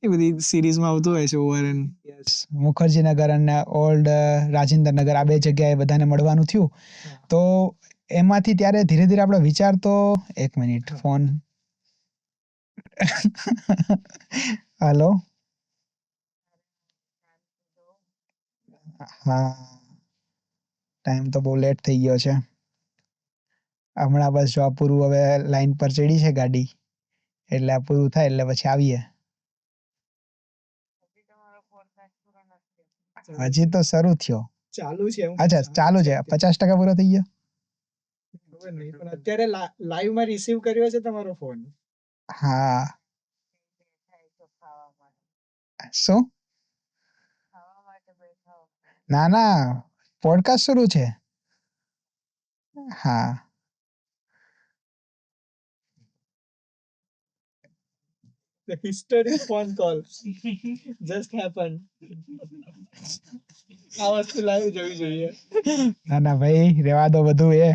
એ બધી સિરીઝમાં આવતું હોય છે ઓવર એન્ડ. યસ, મુખર્જીનગર અને ઓલ્ડ રાજેન્દ્રનગર આ બે જગ્યાએ બધાને મળવાનું થયું. તો એમાંથી ત્યારે ધીરે ધીરે આપણો વિચાર તો 1 મિનિટ ફોન હાલો. હા, ટાઈમ તો બહુ લેટ થઈ ગયો છે. હમણાં બસ જો આ પૂરું હવે લાઈન પર ચડી છે ગાડી, એટલે આ પૂરું થાય એટલે પછી આવીએ. હજી તો શરૂ થયો. ચાલુ છે. અચ્છા ચાલુ છે, 50% પૂરો થઈ ગયો. ખબર નહીં, પણ અત્યારે લાઈવ માં રિસીવ કર્યો છે તમારો ફોન. હા. શું? ના ના, પોડકાસ્ટ શરૂ છે. હા. The historic phone call just happened. આ વસ્તુ લાઈવ જોવી જોઈએ. ના ના ભાઈ, રેવા દો બધું એ.